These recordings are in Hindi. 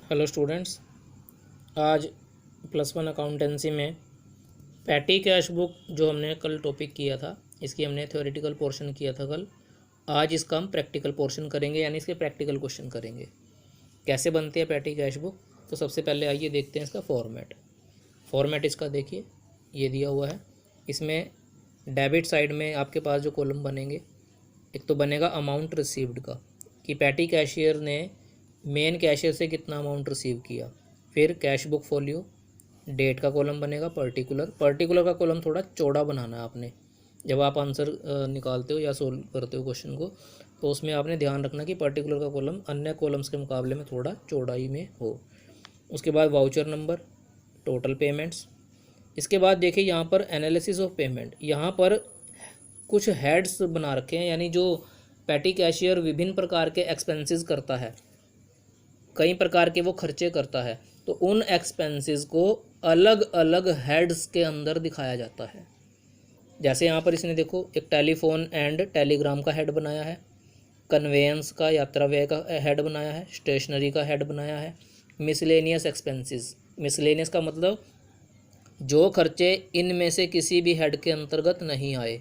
हेलो स्टूडेंट्स, आज +1 अकाउंटेंसी में पैटी कैश बुक जो हमने कल टॉपिक किया था, इसकी हमने थ्योरेटिकल पोर्शन किया था कल। आज इसका हम प्रैक्टिकल पोर्शन करेंगे, यानी इसके प्रैक्टिकल क्वेश्चन करेंगे। कैसे बनती है पैटी कैश बुक, तो सबसे पहले आइए देखते हैं इसका फॉर्मेट इसका देखिए, ये दिया हुआ है। इसमें डेबिट साइड में आपके पास जो कॉलम बनेंगे, एक तो बनेगा अमाउंट रिसीव्ड का, कि पैटी कैशियर ने मेन कैशियर से कितना अमाउंट रिसीव किया। फिर कैश बुक फोलियो, डेट का कॉलम बनेगा। पर्टिकुलर का कॉलम थोड़ा चौड़ा बनाना है आपने, जब आप आंसर निकालते हो या सोल्व करते हो क्वेश्चन को, तो उसमें आपने ध्यान रखना कि पर्टिकुलर का कॉलम अन्य कॉलम्स के मुकाबले में थोड़ा चौड़ाई में हो। उसके बाद वाउचर नंबर, टोटल पेमेंट्स। इसके बाद देखिए यहाँ पर एनालिसिस ऑफ पेमेंट, यहाँ पर कुछ हेड्स बना रखे हैं, यानी जो पैटी कैशियर विभिन्न प्रकार के एक्सपेंसेस करता है, कई प्रकार के वो खर्चे करता है, तो उन एक्सपेंसेस को अलग अलग हेड्स के अंदर दिखाया जाता है। जैसे यहाँ पर इसने देखो, एक टेलीफोन एंड टेलीग्राम का हेड बनाया है, कन्वेंस का यात्रा व्यय का हेड बनाया है, स्टेशनरी का हेड बनाया है, मिसलेनियस एक्सपेंसेस। मिसलेनियस का मतलब जो खर्चे इनमें से किसी भी हेड के अंतर्गत नहीं आए,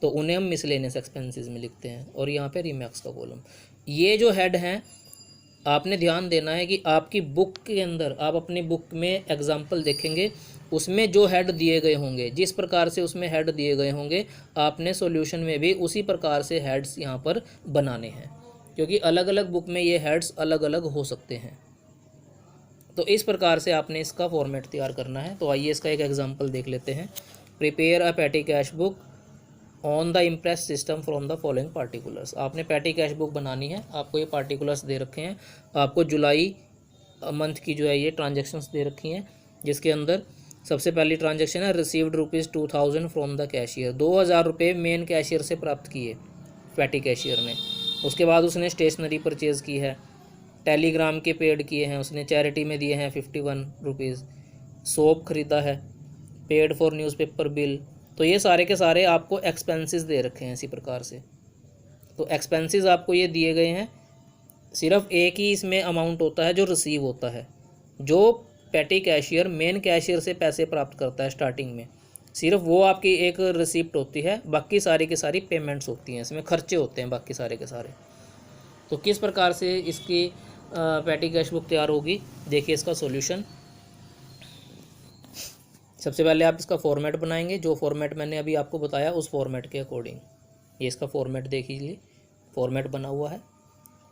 तो उन्हें हम मिसलेनियस एक्सपेंसेस में लिखते हैं। और यहाँ पे रिमैक्स का कॉलम। ये जो हेड हैं, आपने ध्यान देना है कि आपकी बुक के अंदर, आप अपनी बुक में एग्जाम्पल देखेंगे, उसमें जो हेड दिए गए होंगे, जिस प्रकार से उसमें हेड दिए गए होंगे, आपने सॉल्यूशन में भी उसी प्रकार से हेड्स यहाँ पर बनाने हैं, क्योंकि अलग अलग बुक में ये हेड्स अलग अलग हो सकते हैं। तो इस प्रकार से आपने इसका फॉर्मेट तैयार करना है। तो आइए इसका एक एग्जाम्पल देख लेते हैं। Prepare a petty cash book on the impress system from the following particulars. आपने पैटी कैश बुक बनानी है, आपको ये पार्टिकुलर्स दे रखे हैं। आपको जुलाई मंथ की जो है ये ट्रांजैक्शंस दे रखी हैं, जिसके अंदर सबसे पहली ट्रांजैक्शन है रिसीव्ड ₹2000 फ्रॉम द कैशियर। 2000 रुपये मेन कैशियर से प्राप्त किए पैटी कैशियर ने। उसके बाद उसने स्टेशनरी परचेज़ की है, टेलीग्राम के पेड किए हैं उसने, चैरिटी में दिए हैं ₹51, सोप खरीदा है, पेड फॉर न्यूज़पेपर बिल। तो ये सारे के सारे आपको एक्सपेंसेस दे रखे हैं इसी प्रकार से। तो एक्सपेंसेस आपको ये दिए गए हैं, सिर्फ एक ही इसमें अमाउंट होता है जो रिसीव होता है, जो पैटी कैशियर मेन कैशियर से पैसे प्राप्त करता है स्टार्टिंग में, सिर्फ वो आपकी एक रिसिप्ट होती है, बाकी सारी की सारी पेमेंट्स होती हैं, इसमें खर्चे होते हैं बाकी सारे के सारे। तो किस प्रकार से इसकी पैटी कैश बुक तैयार होगी, देखिए इसका सॉल्यूशन। सबसे पहले आप इसका फॉर्मेट बनाएंगे, जो फॉर्मेट मैंने अभी आपको बताया उस फॉर्मेट के अकॉर्डिंग। ये इसका फॉर्मेट देख लीजिए, फॉर्मेट बना हुआ है।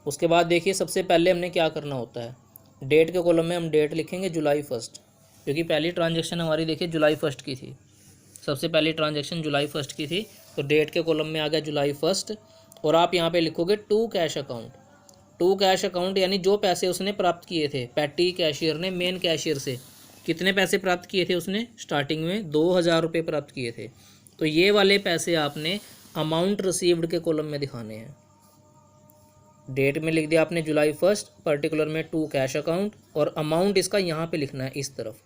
उसके बाद देखिए सबसे पहले हमने क्या करना होता है, डेट के कॉलम में हम डेट लिखेंगे जुलाई 1, क्योंकि पहली ट्रांजैक्शन हमारी देखिए जुलाई 1 की थी। सबसे पहली ट्रांजैक्शन जुलाई 1 की थी, तो डेट के कॉलम में आ गया जुलाई 1। और आप यहाँ पर लिखोगे to cash account. To cash account यानी जो पैसे उसने प्राप्त किए थे पैटी कैशियर ने मेन कैशियर से। कितने पैसे प्राप्त किए थे उसने, स्टार्टिंग में 2000 रुपये प्राप्त किए थे। तो ये वाले पैसे आपने अमाउंट रिसीव्ड के कॉलम में दिखाने हैं। डेट में लिख दिया आपने जुलाई 1, पर्टिकुलर में टू कैश अकाउंट, और अमाउंट इसका यहाँ पे लिखना है इस तरफ।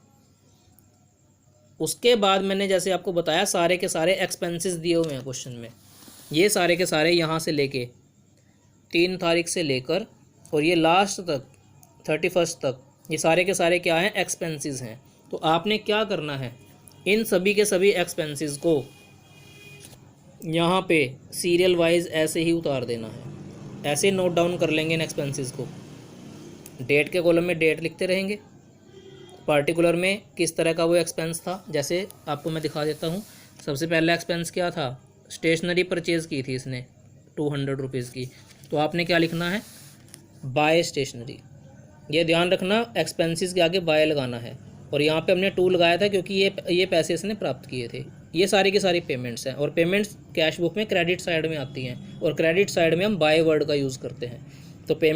उसके बाद मैंने जैसे आपको बताया, सारे के सारे एक्सपेंसेस दिए हुए हैं क्वेश्चन में, ये सारे के सारे यहाँ से लेके 3 तारीख से लेकर और ये लास्ट तक 31 तक, ये सारे के सारे क्या हैं, एक्सपेंसेस हैं। तो आपने क्या करना है, इन सभी के सभी एक्सपेंसेस को यहाँ पे सीरियल वाइज ऐसे ही उतार देना है, ऐसे नोट डाउन कर लेंगे इन एक्सपेंसेस को। डेट के कॉलम में डेट लिखते रहेंगे, पार्टिकुलर में किस तरह का वो एक्सपेंस था, जैसे आपको मैं दिखा देता हूँ। सबसे पहला एक्सपेंस क्या था, स्टेशनरी परचेज़ की थी इसने ₹200 की, तो आपने क्या लिखना है, बाय स्टेशनरी। ये ध्यान रखना, एक्सपेंसेस के आगे बाय लगाना है। और यहाँ पे हमने टू लगाया था क्योंकि ये पैसे इसने प्राप्त किए थे। ये सारी की सारी पेमेंट्स हैं, और पेमेंट्स कैश बुक में क्रेडिट साइड में आती हैं, और क्रेडिट साइड में हम बाय वर्ड का यूज़ करते हैं। तो पेमेंट